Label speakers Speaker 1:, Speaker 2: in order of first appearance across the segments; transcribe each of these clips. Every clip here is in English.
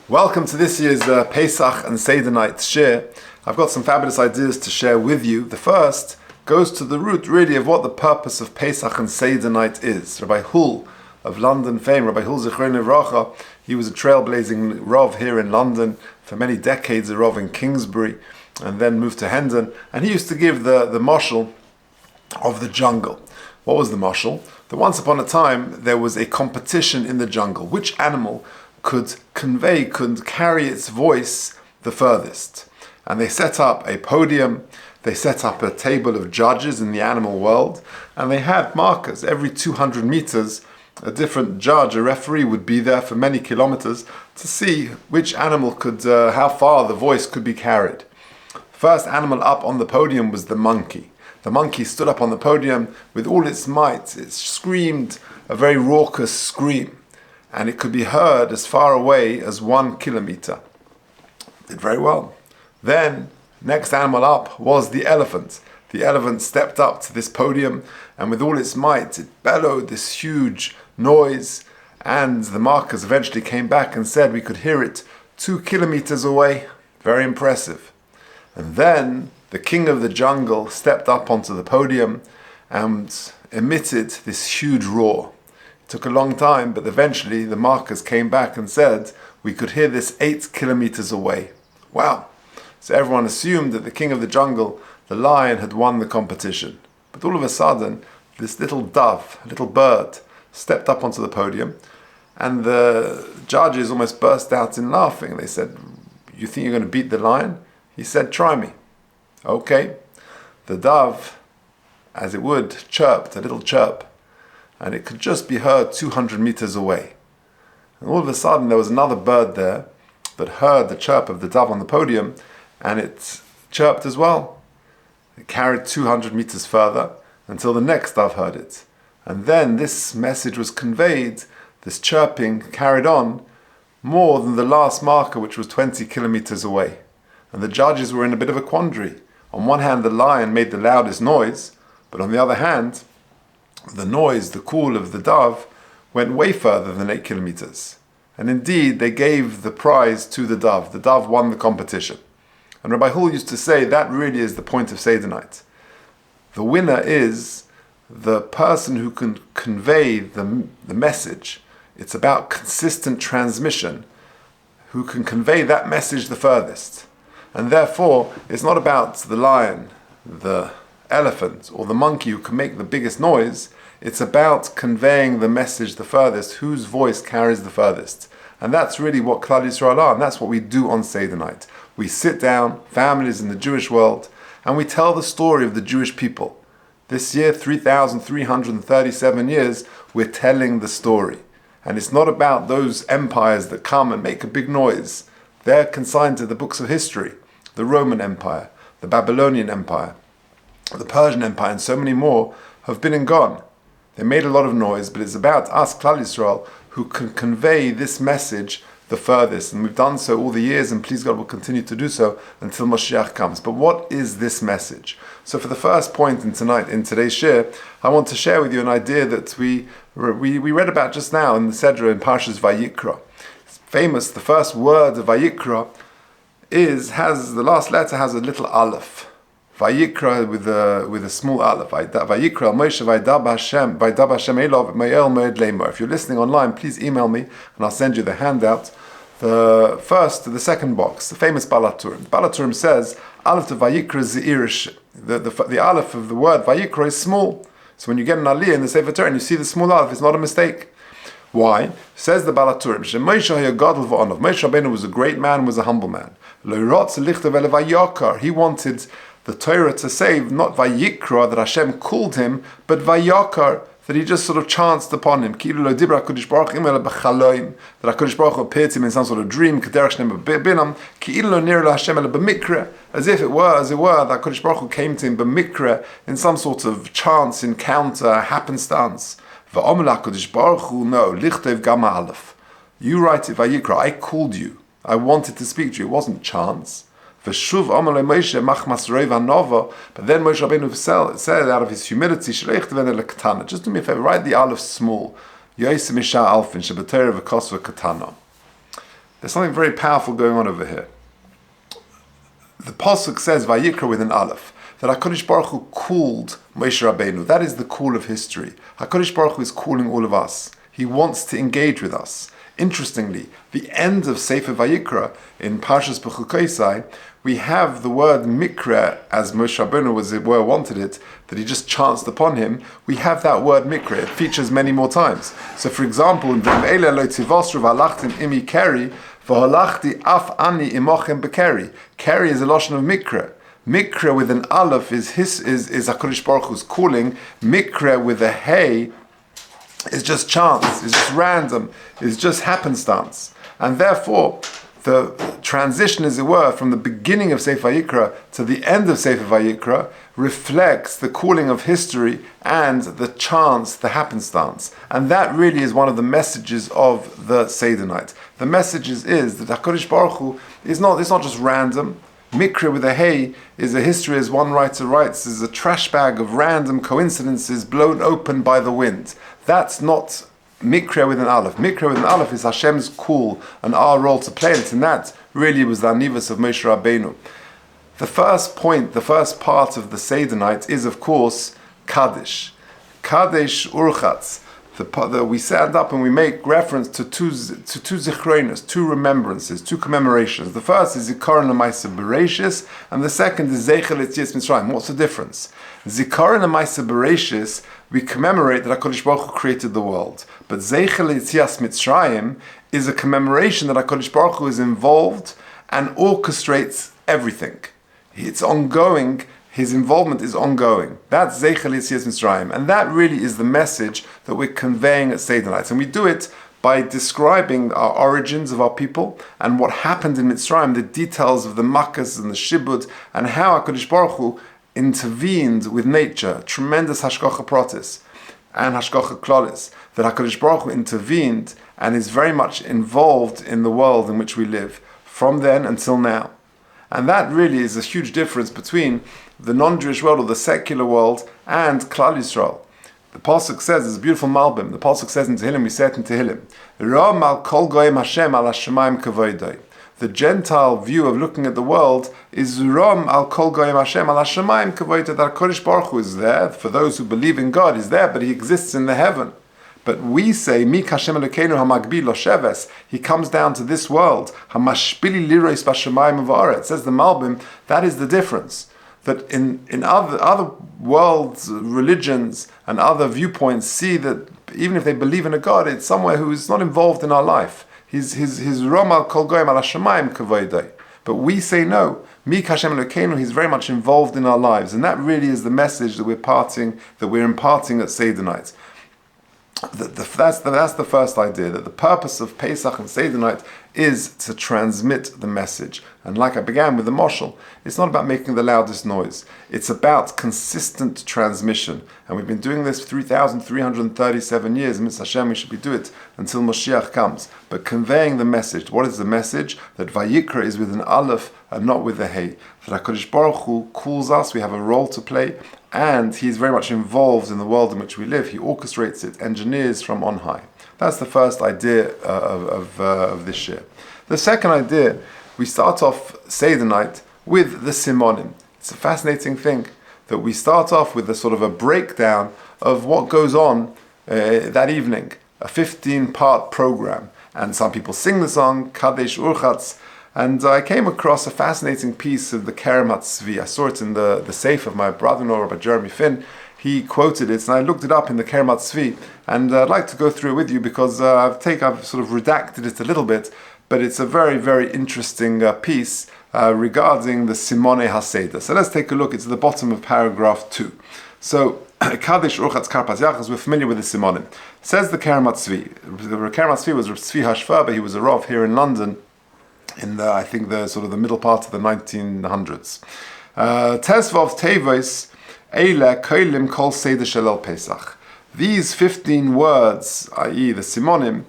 Speaker 1: Welcome to this year's Pesach and Seder night share. I've got some fabulous ideas to share with you. The first goes to the root really of what the purpose of Pesach and Seder night is. Rabbi Hull of London fame, Rabbi Hull Zichron Livracha, he was a trailblazing Rav here in London for many decades, a Rav in Kingsbury, and then moved to Hendon. And he used to give the mashal of the jungle. What was the mashal? That once upon a time there was a competition in the jungle. Which animal could carry its voice the furthest? And they set up a podium, they set up a table of judges in the animal world, and they had markers. Every 200 meters, a different judge, a referee, would be there for many kilometers to see which animal could, how far the voice could be carried. First animal up on the podium was the monkey. The monkey stood up on the podium with all its might. It screamed a very raucous scream, and it could be heard as far away as 1 kilometer. Did very well. Then, next animal up was the elephant. The elephant stepped up to this podium, and with all its might, it bellowed this huge noise, and the markers eventually came back and said we could hear it 2 kilometers away. Very impressive. And then the king of the jungle stepped up onto the podium and emitted this huge roar. It took a long time, but eventually the markers came back and said we could hear this 8 kilometers away. Wow. So everyone assumed that the king of the jungle, the lion, had won the competition. But all of a sudden, this little dove, a little bird, stepped up onto the podium, and the judges almost burst out in laughing. They said, "You think you're going to beat the lion?" He said, "Try me." Okay. The dove, as it would, chirped, a little chirp, and it could just be heard 200 meters away. And all of a sudden there was another bird there that heard the chirp of the dove on the podium, and it chirped as well. It carried 200 meters further until the next dove heard it. And then this message was conveyed, this chirping carried on more than the last marker, which was 20 kilometers away. And the judges were in a bit of a quandary. On one hand, the lion made the loudest noise, but on the other hand, the noise, the call of the dove, went way further than 8 kilometers. And indeed, they gave the prize to the dove. The dove won the competition. And Rabbi Hull used to say that really is the point of Seder night. The winner is the person who can convey the message. It's about consistent transmission, who can convey that message the furthest. And therefore, it's not about the lion, the elephant, or the monkey who can make the biggest noise. It's about conveying the message the furthest, whose voice carries the furthest. And that's really what Klal Yisrael are, and that's what we do on Seder night. We sit down, families in the Jewish world, and we tell the story of the Jewish people. This year, 3,337 years, we're telling the story. And it's not about those empires that come and make a big noise. They're consigned to the books of history. The Roman Empire, the Babylonian Empire, the Persian Empire, and so many more have been and gone. They made a lot of noise, but it's about us, Klal Yisrael, who can convey this message the furthest. And we've done so all the years, and please God will continue to do so until Moshiach comes. But what is this message? So for the first point in today's share, I want to share with you an idea that we read about just now in the Seder in Parshas Vayikra. It's famous, the first word of Vayikra has the last letter has a little aleph. Vayikra with a small aleph. Vayikra Moshe Vaydab Hashem Elov Me'el Me'ed Leimor. If you're listening online, please email me and I'll send you the handout. The first to the second box, the famous Balaturim. Balaturim says aleph to Vayikra Zeirish. The aleph of the word Vayikra is small. So when you get an aliyah in the Sefer Torah and you see the small aleph, it's not a mistake. Why? Says the Balaturim, Moshe Rabbeinu was a great man, was a humble man. He wanted the Torah to say, not Vayikra, that Hashem called him, but Vayakar, that he just sort of chanced upon him. That HaKadosh Baruch Hu appeared to him in some sort of dream, as if it were, that HaKadosh Baruch Hu came to him b'mikra, in some sort of chance, encounter, happenstance. HaKadosh Baruch Hu, no, lichtev gama aleph. You write it Vayikra, I called you. I wanted to speak to you. It wasn't chance. But then Moshe Rabbeinu said out of his humility, just do me a favor, write the aleph small. The There's something very powerful going on over here. The Pasuk says, Vayikra with an Aleph, that HaKadosh Baruch Hu called Moshe Rabbeinu. That is the call of history. HaKadosh Baruch Hu is calling all of us. He wants to engage with us. Interestingly, the end of Sefer Vayikra in Parshas B'chukoisai, we have the word mikra, as Moshe Rabbeinu wanted it, that he just chanced upon him. We have that word mikra. It features many more times. So, for example, in V'eile lo tivosru v'halachtim imi keri v'halachti af ani imochem bekeri. Keri is a lashon of mikra. Mikra with an aleph is HaKadosh Baruch Hu's calling. Mikra with a hey is just chance, is just random, is just happenstance. And therefore, the transition, as it were, from the beginning of Sefer Vayikra to the end of Sefer Vayikra reflects the calling of history and the chance, the happenstance. And that really is one of the messages of the Seder night. The message is that HaKadosh Baruch Hu it's not just random. Mikra with a hey is a history, as one writer writes, is a trash bag of random coincidences blown open by the wind. That's not Mikra with an Aleph. Mikra with an Aleph is Hashem's call and our role to play in it, and that really was the Anivus of Moshe Rabbeinu. The first point, the first part of the Seder night is, of course, Kaddish. Kaddish Urchatz. We stand up and we make reference to two zichronos, two remembrances, two commemorations. The first is Zikaron L'Maaseh Bereishis, and the second is Zeichel Yetzias Mitzrayim. What's the difference? Zikaron L'Maaseh Bereishis, we commemorate that HaKadosh Baruch Hu created the world. But Zeichel Yetzias Mitzrayim is a commemoration that HaKadosh Baruch Hu is involved and orchestrates everything. It's ongoing. His involvement is ongoing. That's Zeichel Yetzias Mitzrayim. And that really is the message that we're conveying at Seder night. And we do it by describing our origins of our people and what happened in Mitzrayim, the details of the Makkas and the Shibud, and how HaKadosh Baruch Hu intervened with nature, tremendous Hashgacha Pratis and Hashgacha Klolis, that HaKadosh Baruch Hu intervened and is very much involved in the world in which we live, from then until now. And that really is a huge difference between the non-Jewish world or the secular world and Klal Yisrael. The Pasuk says, there's a beautiful Malbim, the Pasuk says in Tehillim, we say it in Tehillim, Ram al kol goyim Hashem al hashemayim kavoidai. The Gentile view of looking at the world is Ram al kol goyim Hashem al hashemayim kavoidai, that HaKadosh Baruch Hu is there, for those who believe in God, He's there, but He exists in the heaven. But we say, Mik Hashem Elokeinu hamagbi lo sheves. He comes down to this world. Hamashpili lirois b'shamayim v'aretz. Says the Malbim, that is the difference. That in other worlds, religions, and other viewpoints see that even if they believe in a God, it's somewhere who is not involved in our life. His rom al kol goyim al hashemayim kavoidai. But we say no. Mik Hashem Elokeinu, He's very much involved in our lives, and that really is the message that we're imparting at Seder night. That's the first idea, that the purpose of Pesach and Seder night is to transmit the message. And like I began with the Moshel, it's not about making the loudest noise. It's about consistent transmission. And we've been doing this 3,337 years. Mitzvah Hashem, we should be doing it until Moshiach comes. But conveying the message. What is the message? That Vayikra is with an Aleph and not with a Hey. That HaKadosh Baruch Hu calls us, we have a role to play, and He's very much involved in the world in which we live. He orchestrates it, engineers from on high. That's the first idea of this year. The second idea, we start off Seder night with the Simonim. It's a fascinating thing that we start off with a sort of a breakdown of what goes on that evening, a 15-part program. And some people sing the song, Kadesh Urchatz. And I came across a fascinating piece of the Kerem HaTzvi. I saw it in the safe of my brother-in-law, Rabbi Jeremy Finn. He quoted it, and I looked it up in the Kerem HaTzvi. And I'd like to go through it with you because I've sort of redacted it a little bit, but it's a very, very interesting piece regarding the Simone HaSeder. So let's take a look. It's at the bottom of paragraph 2. So, Kadesh Urchatz Karpas Yachas, we're familiar with the Simonim. Says the Kerem HaTzvi. The Kerem HaTzvi was Tzvi Hashverber. He was a Rav here in London in the middle part of the 1900s. Tesvav Tevois Eile Koilim Kol Seder Shelel Pesach. These 15 words, i.e. the Simonim,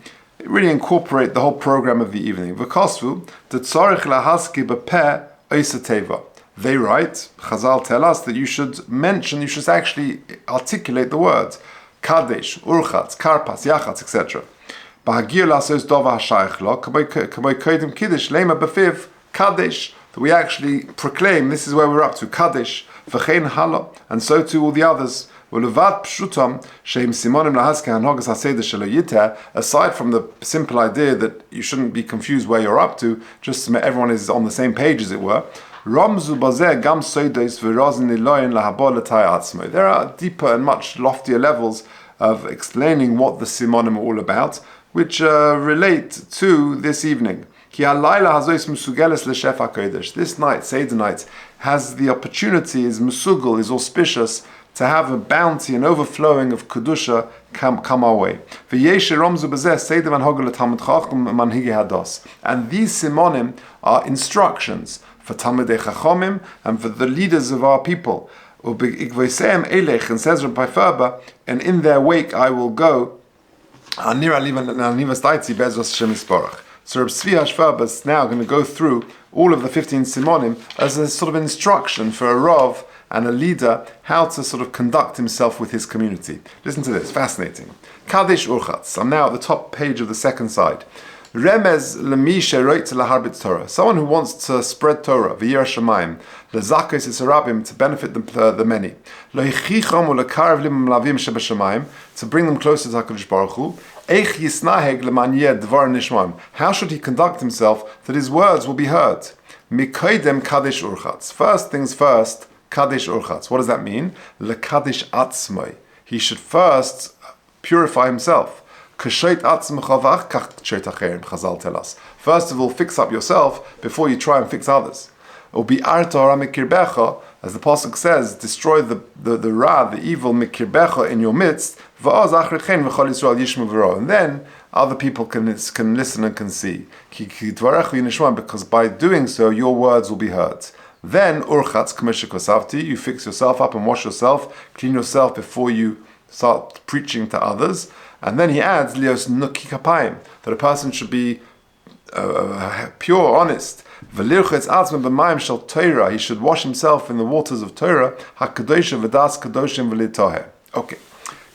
Speaker 1: really incorporate the whole program of the evening. V'kosvu Tzorich Lahaski B'peh Oisa Teva. They write, Chazal tell us that you should actually articulate the words Kadesh, Urchatz, Karpas, Yachatz, etc. That we actually proclaim, this is where we're up to, Kaddish, v'chein hala, and so too all the others. Aside from the simple idea that you shouldn't be confused where you're up to, just so everyone is on the same page, as it were. There are deeper and much loftier levels of explaining what the simonim are all about, which relate to this evening. This night, Seder night, has the opportunity, is musugel, is auspicious, to have a bounty and overflowing of kedusha come our way. And these simonim are instructions for Talmidei Chachomim and for the leaders of our people. And says Rabbi Ferber, and in their wake I will go. So Reb Tzvi Ferber is now going to go through all of the 15 simonim as a sort of instruction for a Rav and a leader how to sort of conduct himself with his community. Listen to this, fascinating. Kaddish Urchatz. I'm now at the top page of the second side. Remez lemisha roit laharbit Torah. Someone who wants to spread Torah, v'yir shamayim, lezakos esarabim, to benefit the many, lohichichom ulekarev lim lavim shebashamayim, to bring them closer to HaKadosh Baruch Hu. Eich yisnaheg lemanyeh dvar nishmam. How should he conduct himself that his words will be heard? Mikoidem kaddish urchatz. First things first. Kaddish urchatz. What does that mean? Lekaddish atzmai. He should first purify himself. Chazal tell us. First of all, fix up yourself before you try and fix others. As the pasuk says, destroy the ra, the evil mikirbecha in your midst. And then other people can listen and can see. Because by doing so, your words will be heard. Then urchatz k'meshikosavti, you fix yourself up and wash yourself, clean yourself before you start preaching to others. And then he adds lios nuki kapayim, that a person should be pure, honest. V'lirchetz atzman b'mayim shel Torah, he should wash himself in the waters of Torah. Hakadosha v'das kadoshim v'litohe. Okay,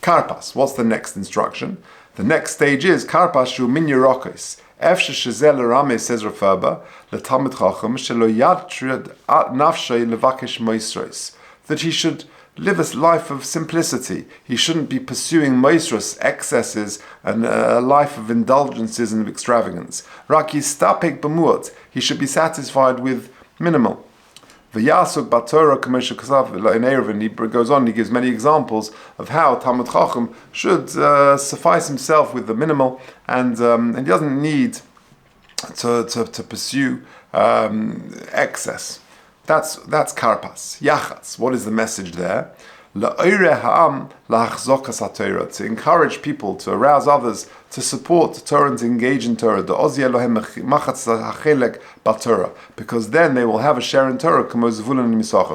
Speaker 1: karpas. What's the next instruction? The next stage is karpas shu min yerokos. Efshe shezel rame, says Rav Ferber, letalmid chacham shelo yatrid nafshay levakesh moisros, that he should live a life of simplicity. He shouldn't be pursuing moisros, excesses, and a life of indulgences and of extravagance. Raki stapek b'muot, he should be satisfied with minimal. V'yasuk b'Torah k'moshe kasav in Eruvin, he goes on, he gives many examples of how Talmid Chacham should suffice himself with the minimal, and he doesn't need to pursue excess. That's karpas. Yachatz. What is the message there? To encourage people, to arouse others, to support Torah and to engage in Torah. Because then they will have a share in Torah.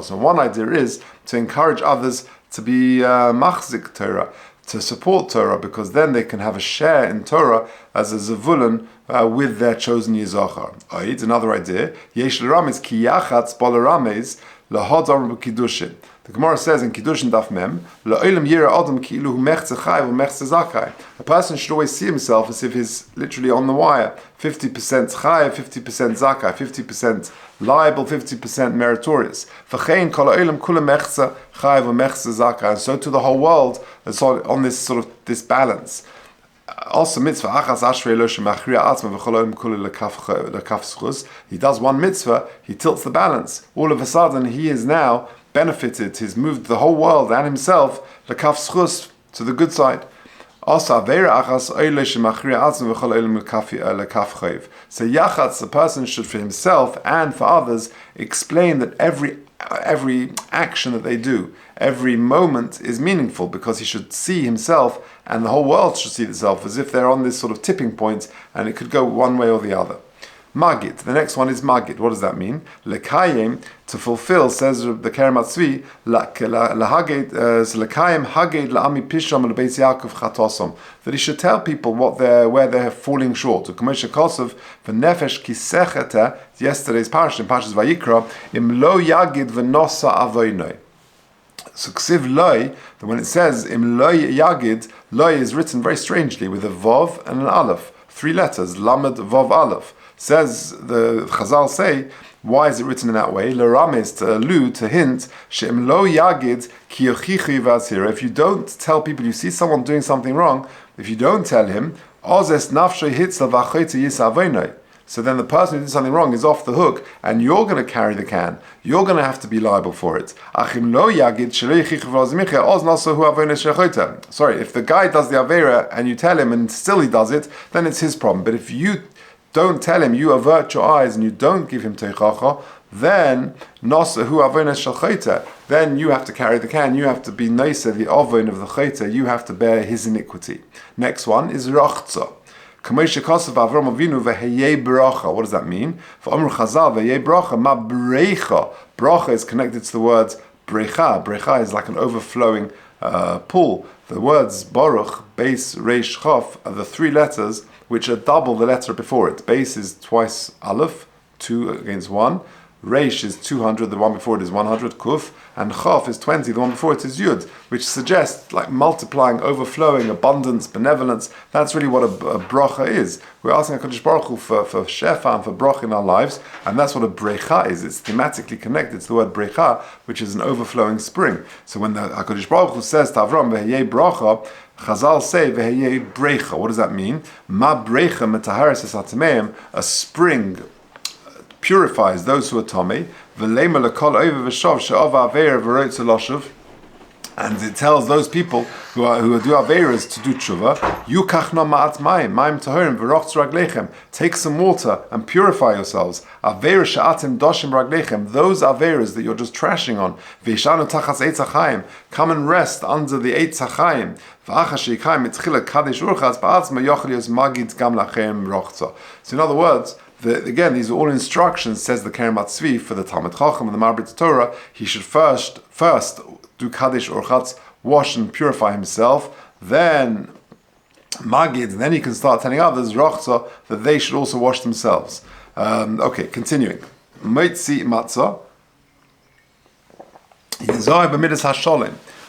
Speaker 1: So one idea is to encourage others to be machzik Torah, to support Torah, because then they can have a share in Torah as a zavulun with their chosen yizachar. Another idea, yesh l'rames ki yachatz bol l'rames lahadar b'kiddushin. The Gemara says in Kiddushin Daf Mem, la'olam yira adam ki ilu mechze chai v'mechze zakai. A person should always see himself as if he's literally on the wire. 50% chai, 50% zakai, 50% liable, 50% meritorious. V'chein kol ha'olam kula mechze chai v'mechze zakai. And so to the whole world, it's on this sort of this balance. Also mitzvah achas ashrei lo shemachriya atzma v'chol kula lekaf schus. He does one mitzvah, he tilts the balance. All of a sudden, he is now benefited. He's moved the whole world and himself lekaf schus to the good side. Also avera achas oile shemachriya atzma v'chol lekaf chayv. So yachatz, the person should for himself and for others explain that every action that they do, every moment is meaningful, because he should see himself and the whole world should see itself as if they're on this sort of tipping point and it could go one way or the other. Magid. The next one is Magid. What does that mean? Lekayim, to fulfill, says the Kerem Atzvi, lekayim haged la'ami pisham lebeis Yaakov chatosom, that he should tell people where they're falling short. To Kamosha Kosov, v'nefesh kisecheta, yesterday's parsha, in Parshas Vayikra, im lo yagid v'nosa avoinoi. So ksiv loy, that when it says im loy yagid, loy is written very strangely with a vav and an aleph, 3 letters, lamed vav aleph. Says the Chazal say, why is it written in that way? L'rames, to allude, to hint, she'im lo yagid ki yochichu v'azhira. If you don't tell people, you see someone doing something wrong, if you don't tell him, ozes nafshay hitzla v'achoyte yisavonai. So then the person who did something wrong is off the hook, and you're going to carry the can. You're going to have to be liable for it. Sorry, if the guy does the avera and you tell him and still he does it, then it's his problem. But if you don't tell him, you avert your eyes and you don't give him teichacha, then then you have to carry the can. You have to be nicer, the ovon of the chayta. You have to bear his iniquity. Next one is rachza. What does that mean? For Amr Chazal, v'yei bracha, ma brecha. Bracha is connected to the words brecha. Brecha is like an overflowing pool. The words baruch, beis, reish, chaf are the 3 letters which are double the letter before it. Beis is twice aleph, 2 against 1. Reish is 200, the one before it is 100, kuf, and chaf is 20, the one before it is yud, which suggests like multiplying, overflowing, abundance, benevolence. That's really what a bracha is. We're asking HaKadosh Baruch Hu for shefa and for bracha in our lives, and that's what a brecha is. It's thematically connected to the word brecha, which is an overflowing spring. So when the HaKadosh Baruch Hu says to Avram, v'heyei bracha, Chazal say, v'heyei brecha. What does that mean? Ma brecha metaharis es hatameim, a spring purifies those who are Tomei, and it tells those people who do Averas to do tshuva, take some water and purify yourselves. Those Averas that you're just trashing on, come and rest under the Eitz HaChaim. So in other words, again, these are all instructions, says the Kerem Atzvi, for the Talmid Chacham and the Marbit Torah. He should first do Kaddish or Chatz, wash and purify himself, then Magid, and then he can start telling others, Rochza, that they should also wash themselves. Okay, continuing. Moitzi Matzah,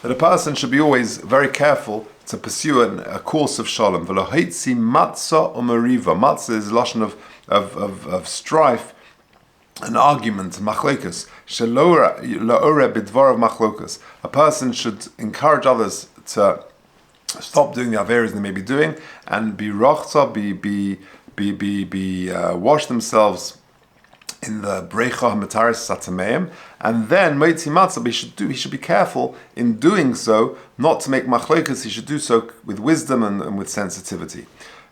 Speaker 1: that a person should be always very careful to pursue a course of shalom. V'loheitzi matzah or mariva. Matzah is a lashon of strife, an argument, machlokas. Shelora laore bidvar of machlokas. A person should encourage others to stop doing the averas they may be doing and be rochza, wash themselves in the brecha hamataris satameim, and then moitzi matzah. He should be careful in doing so, not to make machlokas. He should do so with wisdom and with sensitivity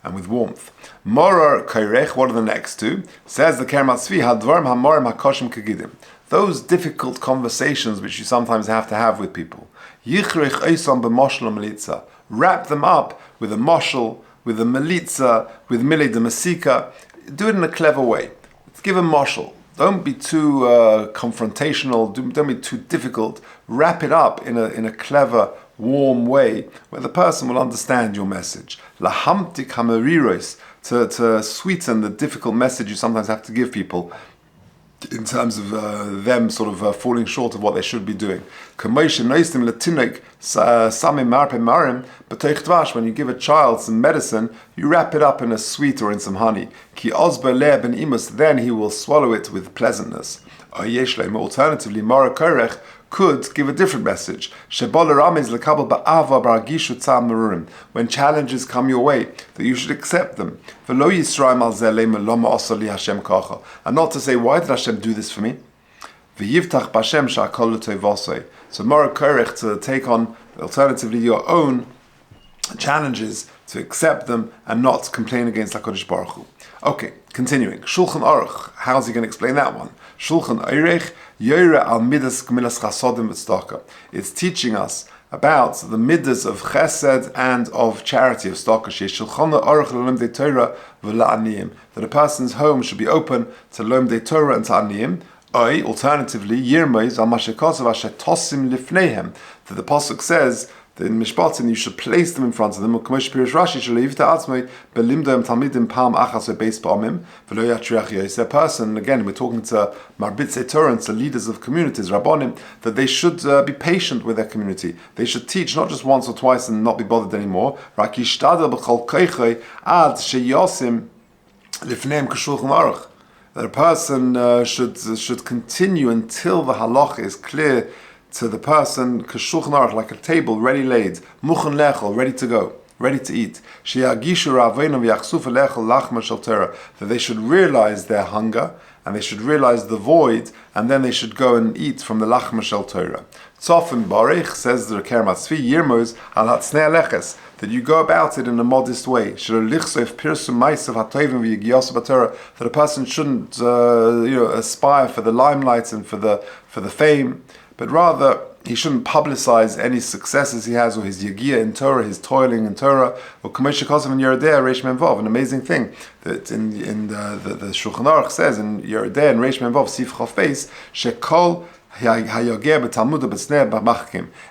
Speaker 1: and with warmth. Morar kairech. What are the next 2? Says the Kerem Atzvi, hadvarim hamorim hakoshim kegidim. Those difficult conversations which you sometimes have to have with people. Yichrich oisam b'moshel melitza. Wrap them up with a moshel, with a melitza, with milei de masika. Do it in a clever way. Give a moshel. Don't be too confrontational. Don't be too difficult. Wrap it up in a clever, warm way where the person will understand your message. Lahamtik hamariros, to sweeten the difficult message you sometimes have to give people in terms of them sort of falling short of what they should be doing. When you give a child some medicine, you wrap it up in a sweet or in some honey. Then he will swallow it with pleasantness. Alternatively, Mara Korech could give a different message. When challenges come your way, that you should accept them. And not to say, why did Hashem do this for me? So Mara Korech, to take on, alternatively, your own challenges, to accept them and not complain against HaKadosh Baruch Hu. Okay, continuing. Shulchan Aruch. How's he going to explain that one? Shulchan Aruch Yoire al midas gemilas chasodim v'tzedakah. It's teaching us about the midas of chesed and of charity, of tzedakah. Shulchan Aruch l'lomdei Torah v'la'aniyim. That a person's home should be open to lomdei Torah and to aniyim. Alternatively, Yirmeiz al mashekosov asher tosim lifneihem. That the pasuk says in Mishpatim, you should place them in front of them. A person, again, we're talking to Marbitze Torah, to leaders of communities, Rabbonim, that they should be patient with their community. They should teach not just once or twice and not be bothered anymore. That a person should continue until the halacha is clear to the person, k'shulchan aruch, like a table ready laid, muchen lechel, ready to go, ready to eat. That they should realize their hunger, and they should realize the void, and then they should go and eat from the lachma shel Torah. Tzofen barich, says the Reker Matzvi, yirmos al hatznei aleches, that you go about it in a modest way. That a person shouldn't aspire for the limelight and for the fame, but rather he shouldn't publicize any successes he has, or his yagia in Torah, his toiling in Torah, or Kamesh Kosav in Yerodeh, Reish Memvav. An amazing thing that in the Shulchan Aruch says in Yerodeh and Reish Memvav, Sif Chafeis, Shekol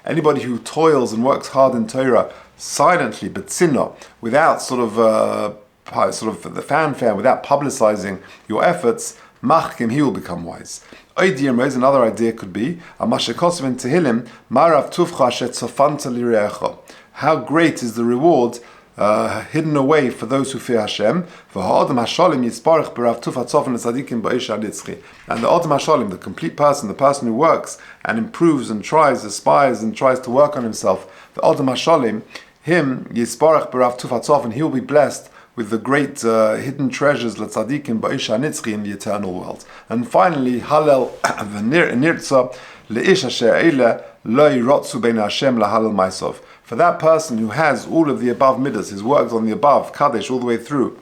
Speaker 1: anybody who toils and works hard in Torah silently, but sinno, without sort of the fanfare, without publicizing your efforts, machkim, he will become wise. Another idea could be how great is the reward hidden away for those who fear Hashem. And the Adam Hashalim, the complete person, the person who works and improves and tries, aspires and tries to work on himself, the Adam Hashalim, him Yisparach B'Rav Tufatzov, and he will be blessed with the great hidden treasures l'tzadikim ba'isha nitzchi in the eternal world. And finally, Halel v'nirtza le'ish asher eile lo yirotzu bein Hashem lahalel ma'asov. For that person who has all of the above midas, has worked on the above Kadesh all the way through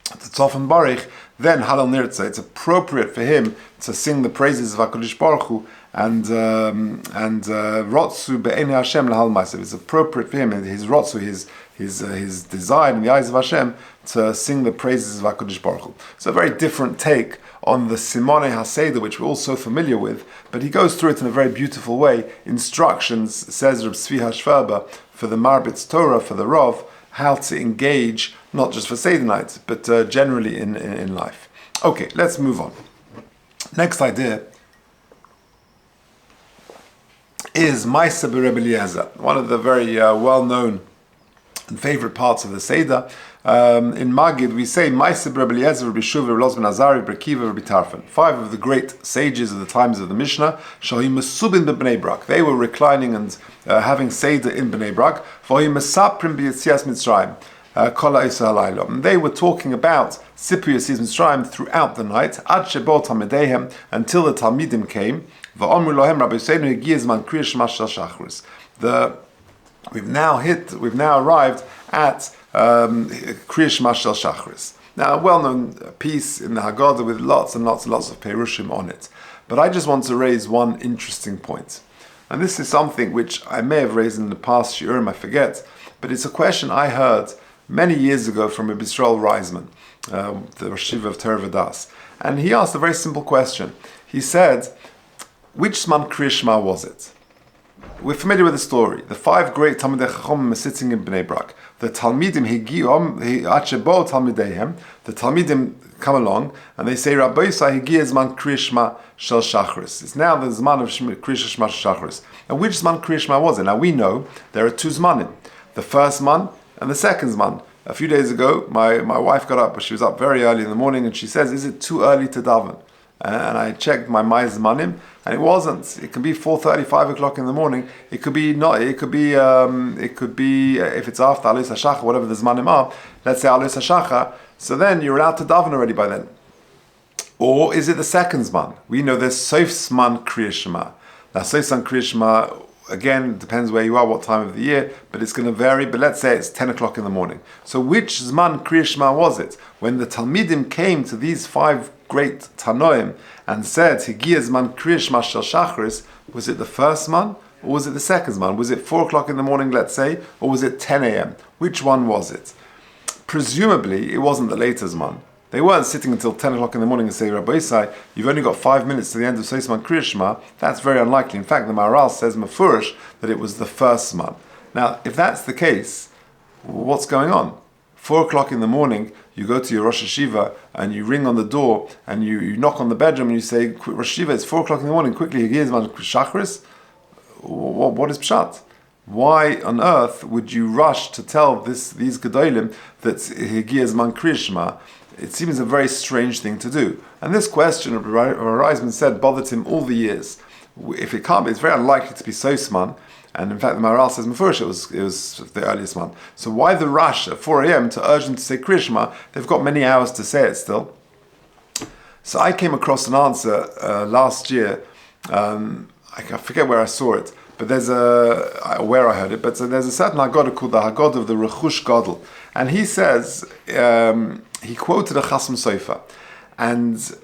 Speaker 1: to Tzofen Barich, then Halal Nirtza, it's appropriate for him to sing the praises of HaKadosh Baruch Hu and Rotzu be'enei Hashem lahal ma'asav. It's appropriate for him, his Rotzu, his desire in the eyes of Hashem, to sing the praises of HaKadosh Baruch Hu. So a very different take on the Simonei HaSeder, which we're all so familiar with, but he goes through it in a very beautiful way. Instructions, says Reb Tzvi HaShverber, for the Marbitz Torah, for the Rav, how to engage, not just for Seder night, but generally in life. Okay, let's move on. Next idea is Maisa b'Rebbe Eliezer, one of the very well-known and favorite parts of the Seder. In Magid, we say Maisa b'Rebbe Eliezer, Rabbi Shuv, Rabbi Loz ben Azari, Rabbi Kiva, Rabbi Tarfon. 5 of the great sages of the times of the Mishnah. Shahim Mesubin b'Bnei Brak. They were reclining and having Seder in Bnei Brak. V'him Mesaprim b'Yetzias Mitzrayim. And they were talking about Sipu Yetzias Mitzrayim throughout the night, Ad Shebo Talmidehem, until the Talmidim came. V'omru lohem Rabbi Seinu Higi Zman Kriya Shema Shel Shachris. We've now arrived at Kriya Shema Shel Shachris. Now, a well-known piece in the Haggadah with lots and lots and lots of Perushim on it. But I just want to raise one interesting point. And this is something which I may have raised in the past shiurim, I forget, but it's a question I heard many years ago from Rabbi Yisrael Reisman, the Rosh Yeshiva of Torah V'das. And he asked a very simple question. He said, which Zman Kriya Shema was it? We're familiar with the story. The 5 great Talmidei Chachomim are sitting in Bnei Brak. The Talmidim Achebo Talmideihem. The Talmidim come along and they say, Rabbi Yisai Higi Zman Kriya Shema Shel Shachris. It's now the Zman of Kriya Shema Shel Shachris. And which Zman Kriya Shema was it? Now we know there are 2 Zmanim. The first Zman and the second Zman. A few days ago, my wife got up, but she was up very early in the morning, and she says, "Is it too early to daven?" And I checked my Zmanim, and it wasn't. It can be 4:30, 5 o'clock in the morning. It could be not. It could be if it's after Alus Hashacha, whatever the Zmanim are. Let's say Alus Hashacha. So then you're allowed to daven already by then. Or is it the second Zman? We know there's Sof Zman Kriya Shema. Now Sof Zman Kriya Shema, again, depends where you are, what time of the year, but it's going to vary. But let's say it's 10 o'clock in the morning. So which Zman Kriya Shema was it? When the Talmidim came to these 5 great Tanoim and said, Higia Zman Kriya Shema Shel Shachris, was it the first Zman or was it the second Zman? Was it 4 o'clock in the morning, let's say, or was it 10 a.m.? Which one was it? Presumably, it wasn't the later Zman. They weren't sitting until 10 o'clock in the morning and say, Rabbi Yisai, you've only got 5 minutes to the end of Sof Zman Kriya Shema. That's very unlikely. In fact, the Maharal says Mefurish that it was the first Zman. Now, if that's the case, what's going on? 4 o'clock in the morning, you go to your Rosh Hashiva and you ring on the door and you knock on the bedroom and you say, Rosh Hashiva, it's 4 o'clock in the morning, quickly, here's my Shachris. What is Pshat? Why on earth would you rush to tell these Gedolim that Higiyaz Man Krishma? It seems a very strange thing to do. And this question, Rabbi Reisman said, bothered him all the years. If it can't be, it's very unlikely to be Sosman. And in fact, the Maharal says Mefurish, it was the earliest one. So why the rush at 4 a.m. to urge them to say Krishma? They've got many hours to say it still. So I came across an answer last year. I forget where I saw it, but where I heard it. But there's a certain Haggadah called the Haggadah of the Rechush Gadol, and he says he quoted a Chasam Sofer, and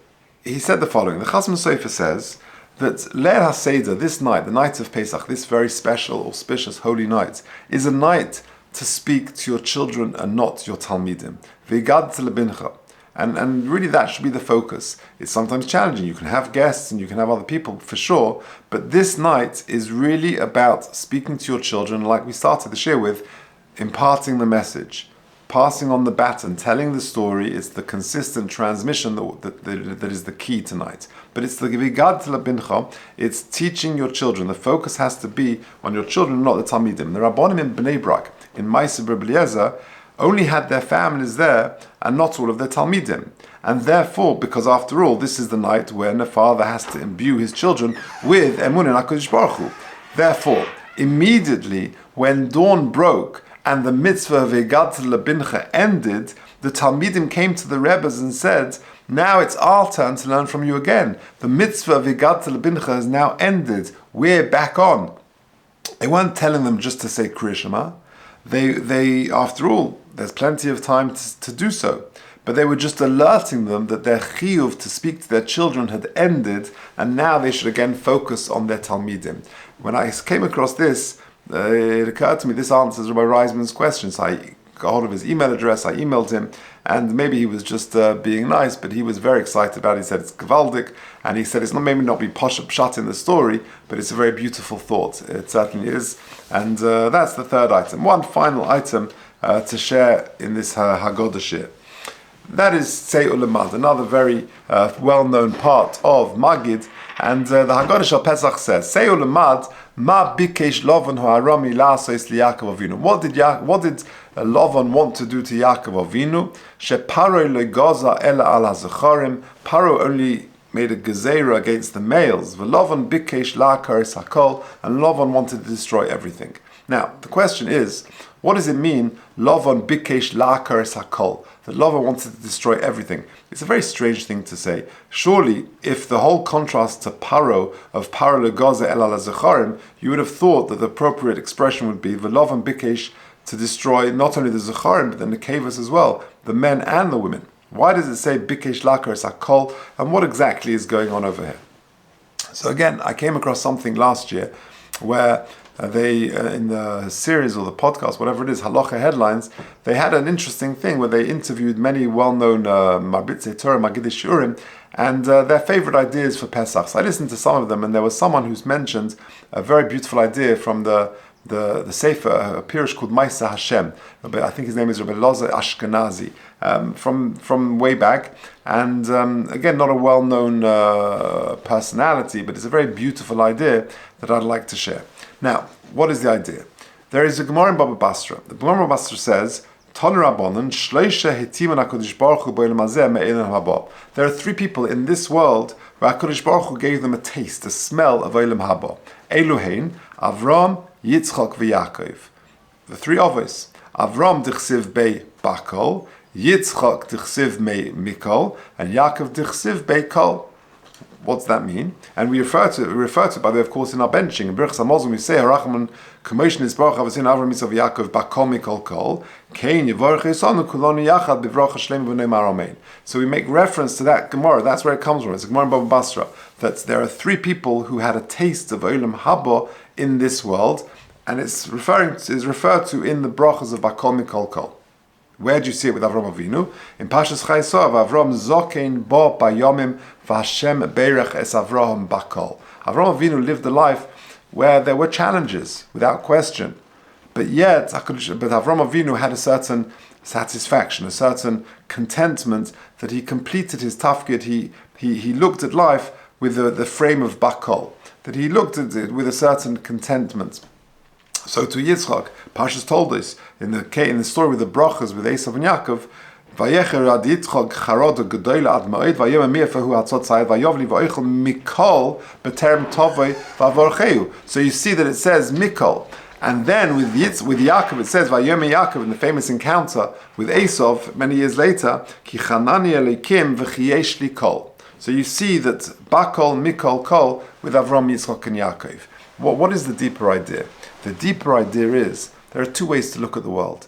Speaker 1: he said the following: the Chasam Sofer says that Leil HaSeder, this night, the night of Pesach, this very special, auspicious, holy night, is a night to speak to your children and not your Talmidim. V'gad lebincha. And really that should be the focus. It's sometimes challenging. You can have guests and you can have other people for sure, but this night is really about speaking to your children, like we started the shir with, imparting the message, passing on the baton, telling the story. It's the consistent transmission that is the key tonight. But it's the Vigad Bincha, it's teaching your children. The focus has to be on your children, not the Talmidim. The Rabbanim in Bnei Brak, in Ma'aseh Rabbi Eliezer, only had their families there and not all of their Talmidim. And therefore, because after all, this is the night when a father has to imbue his children with Emun in HaKadosh Baruch Hu. Therefore, immediately when dawn broke and the mitzvah of Egad Lebincha ended, the Talmidim came to the Rebbes and said, now it's our turn to learn from you again. The mitzvah of Egad Lebincha has now ended. We're back on. They weren't telling them just to say Kriya Shema. They, after all, there's plenty of time to do so. But they were just alerting them that their chiyuv to speak to their children had ended, and now they should again focus on their Talmidim. When I came across this, it occurred to me, this answers Rabbi Reisman's question. So I got hold of his email address, I emailed him, and maybe he was just being nice, but he was very excited about it. He said it's Gavaldik, and he said it's maybe not be pshat in the story, but it's a very beautiful thought. It certainly is. And that's the third item. One final item to share in this Haggadah shir. That is Tzei Ulamad, another very well-known part of Magid, and the Haggadah Shel Pesach says, Tzei Ulamad, Ma bikesh Lavan ha'arami la'asos liYaakov Avinu. What did Lavan want to do to Yaakov Avinu? Sheparo legaza ela al hazacharim. Paro only made a gezerah against the males. V'Lavan bikesh la'akaris hakol, and Lavan wanted to destroy everything. Now, the question is, what does it mean, Lavan bikesh la'akaris hakol? That Lavan wanted to destroy everything. It's a very strange thing to say. Surely, if the whole contrast to Paro, of Paro legaza el al hazacharim, you would have thought that the appropriate expression would be V'Lavan bikesh, to destroy not only the Zacharim, but the Nekevas as well, the men and the women. Why does it say Bikesh Lakaris Hakol, and what exactly is going on over here? So again, I came across something last year where they, in the series or the podcast, whatever it is, Halacha Headlines, they had an interesting thing where they interviewed many well-known Marbitzei Torah, Magidei Shurim, and their favorite ideas for Pesach. So I listened to some of them, and there was someone who's mentioned a very beautiful idea from the Sefer, a Pirush called Maisa Hashem. I think his name is Rabbi Loza Ashkenazi, from way back. And again, not a well-known personality, but it's a very beautiful idea that I'd like to share. Now, what is the idea? There is a Gemara in Baba Basra. The Gemara in Baba Basra says, there are three people in this world where HaKadosh Baruch Hu gave them a taste, a smell of Olam Haba. Eluhein, Avram, Yitzchak v'Yaakov. The three Avos. Avram dichsiv bei Bakol, Yitzchak dichsiv mei Mikol, and Yaakov dichsiv bei Kol. What's that mean? And we refer to it, by the way, of course, in our benching. In Birchas Hamazon we say, Harachman Kamosh Nizbarach Avasin Avram Yitzchak v'Yaakov Bakol Mikol Kol, Kein Yivarech Yisanu Kulonu Yachad B'Vrach Hashlem V'Neimar Amen. So we make reference to that Gemara. That's where it comes from. It's a Gemara in Baba Basra. That there are three people who had a taste of Olam Haba in this world, and it's referred to in the brachas of Bakol Mikol Kol. Where do you see it with Avram Avinu? In Pashas Chayesov, Avram Zokein Bo Bayomim V'Hashem Beirach Es Avraham Bakol. Avram Avinu lived a life where there were challenges, without question. But yet, but Avram Avinu had a certain satisfaction, a certain contentment that he completed his tafkid. He looked at life with the frame of bakol, that he looked at it with a certain contentment. So to Yitzchak, Pashas told us in the story with the brachas with Esav and Yaakov, Vayecher ad Yitzchak charod gedoyle ad ma'od vayom mi'afahu atzotzai vayovli va'oichel mikol b'terem tovei v'avorcheu. So you see that it says mikol. And then with Yaakov it says Vayom Yaakov in the famous encounter with Esav many years later, Ki chanani elikim v'chiyesh li kol. So you see that bakol mikol kol with Avram, Yitzchak and Yaakov. What is the deeper idea? The deeper idea is there are two ways to look at the world.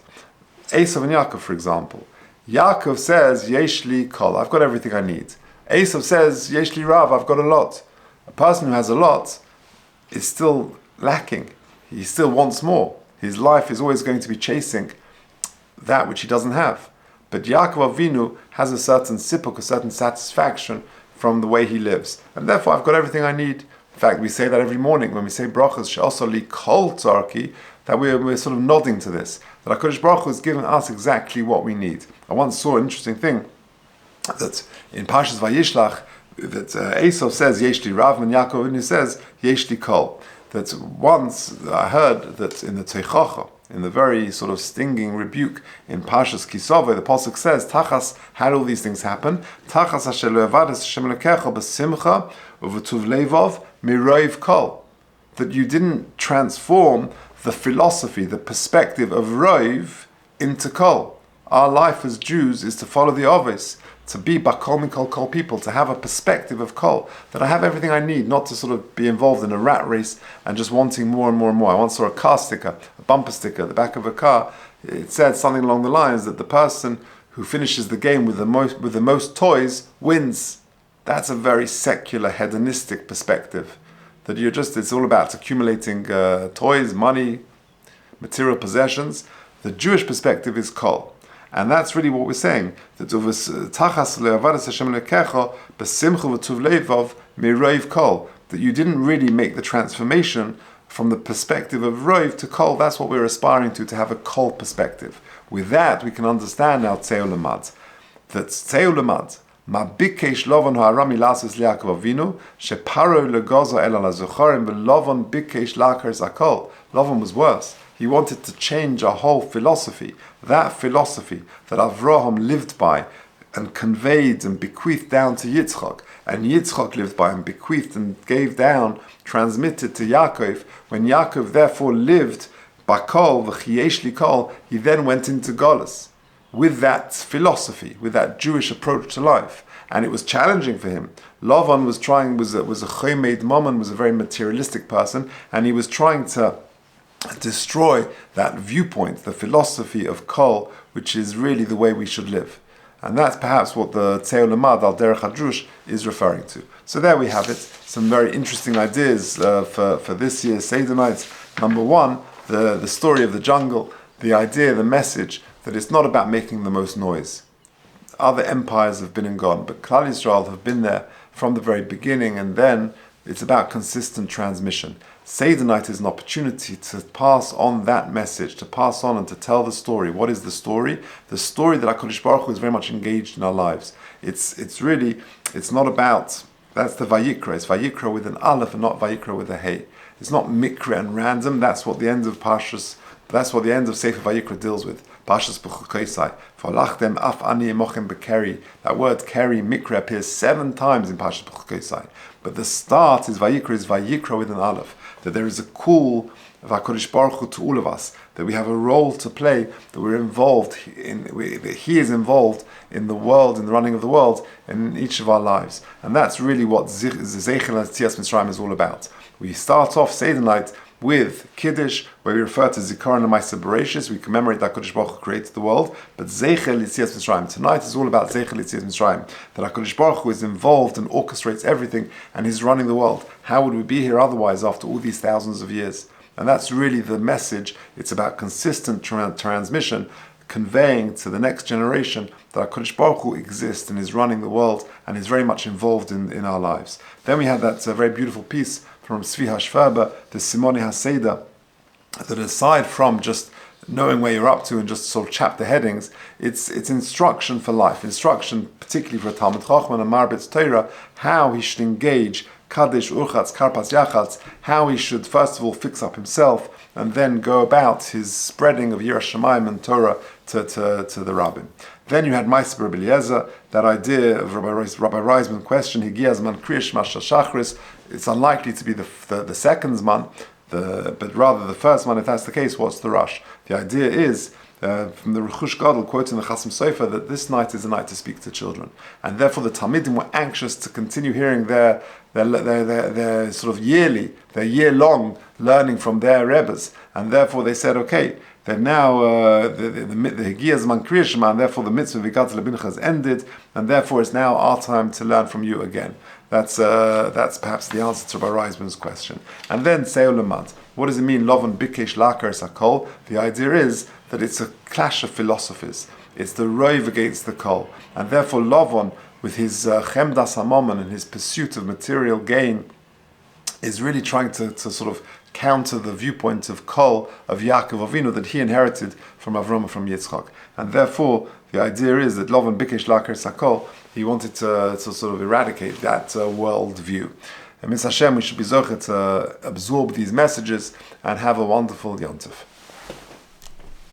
Speaker 1: Esav and Yaakov, for example. Yaakov says yesh li kol, I've got everything I need. Esav says yesh li rav, I've got a lot. A person who has a lot is still lacking. He still wants more. His life is always going to be chasing that which he doesn't have. But Yaakov Avinu has a certain sipuk, a certain satisfaction from the way he lives. And therefore I've got everything I need. In fact, we say that every morning when we say brachas, she'oso li kol tzarki, that we're sort of nodding to this. That HaKadosh Baruch Hu has given us exactly what we need. I once saw an interesting thing, that in Parshas Vayishlach, that Esav says, yesh li rav, and Yaakov Avinu says, yesh li kol. That once I heard that in the Teichacha, in the very sort of stinging rebuke in Parshas Kisove, the pasuk says, "Tachas, how do all these things happen? Tachas asher lo yavadas Hashem Elokecha b'simcha u'v'tuv levov miroiv kol." That you didn't transform the philosophy, the perspective of roiv into kol. Our life as Jews is to follow the Ovis, to be bakol mikol kol people, to have a perspective of kol, that I have everything I need, not to sort of be involved in a rat race and just wanting more and more and more. I once saw a car sticker, a bumper sticker at the back of a car. It said something along the lines that the person who finishes the game with the most toys wins. That's a very secular, hedonistic perspective. That it's all about accumulating toys, money, material possessions. The Jewish perspective is kol. And that's really what we're saying. That you didn't really make the transformation from the perspective of roiv to kol. That's what we're aspiring to have a kol perspective. With that, we can understand now Tzeulamad. That Tzeulamad, ma bikesh lovon ha'arami lasis li'Yaakov Avinu, sheparo legozo el alazuchorim, v'lovon bikesh lakar zakol. Lovon was worse. He wanted to change our whole philosophy. That philosophy that Avraham lived by and conveyed and bequeathed down to Yitzchak, and Yitzchak lived by and bequeathed and gave down, transmitted to Yaakov. When Yaakov therefore lived bakol v'chiyesh li kol, he then went into Golus with that philosophy, with that Jewish approach to life. And it was challenging for him. Lavan was a chomeid mammon, was a very materialistic person, and he was trying to destroy that viewpoint, the philosophy of kol, which is really the way we should live. And that's perhaps what the Tzeulamad al Derech HaDrush is referring to. So there we have it, some very interesting ideas for this year's Seder nights. Number one, the story of the jungle, the idea, the message, that it's not about making the most noise. Other empires have been and gone, but Klal Yisrael have been there from the very beginning, and then it's about consistent transmission. Seder night is an opportunity to pass on that message, to pass on and to tell the story. What is the story? The story that HaKadosh Baruch Hu is very much engaged in our lives. It's not about, that's the Vayikra. It's Vayikra with an Aleph and not Vayikra with a Hey. It's not Mikra and random. That's what the end of Sefer Vayikra deals with. Pashas B'chukaisai. V'olachtem af ani emochem b'keri. That word keri, Mikra, appears 7 times in Pashas B'chukaisai. But the start is Vayikra with an Aleph. That there is a call of HaKadosh Baruch Hu to all of us, that we have a role to play, that we're involved in, that He is involved in the world, in the running of the world, in each of our lives. And that's really what Zeichel Tzias Mitzrayim is all about. We start off Seder night with Kiddush, where we refer to Zikaron and Ma'aser Bereishis. We commemorate that HaKadosh Baruch Hu created the world. But Zeichel Tzias Mitzrayim, tonight is all about Zeichel Tzias Mitzrayim, that HaKadosh Baruch Hu is involved and orchestrates everything, and He's running the world. How would we be here otherwise after all these thousands of years? And that's really the message. It's about consistent transmission, conveying to the next generation that HaKadosh Baruch Hu exists and is running the world and is very much involved in our lives. Then we have that very beautiful piece from Tzvi Hashverber, the Simone HaSeder, that aside from just knowing where you're up to and just sort of chapter headings, it's instruction for life, instruction particularly for a Talmid Chacham and a Marbitz Torah, how he should engage Kaddish, Urchatz, Karpas, Yachatz, how he should first of all fix up himself and then go about his spreading of Yiras Shamayim and Torah to the Rabbi. Then you had Ma'aser Rabbi Eliezer, that idea of Rabbi Reisman's question, Higiaz man kriyash mashal shachris. It's unlikely to be the second man, but rather the first man. If that's the case, what's the rush? The idea is, from the Rechush Gadol quoting the Chasam Sofer, that this night is a night to speak to children, and therefore the Talmidim were anxious to continue hearing their sort of year-long learning from their Rebbes, and therefore they said, okay, they've now the Higiyah Zman Kriya Shema, and therefore the mitzvah V'Gat Lebincha has ended, and therefore it's now our time to learn from you again. That's perhaps the answer to Rabbi Reisman's question. And then Seo Lemad. What does it mean? Lovon Bikesh Lakar Sakol. The idea is that it's a clash of philosophies. It's the Roiv against the Kol, and therefore Lovon, with his Chemdas Hamomon and his pursuit of material gain, is really trying to sort of counter the viewpoint of Kol, of Yaakov Avinu, that he inherited from Avram and from Yitzchak. And therefore, the idea is that Lovon Bikesh Lakar Sakol, he wanted to sort of eradicate that world view. And Mitzvah Hashem, we should be zocher to absorb these messages and have a wonderful Yom Tov.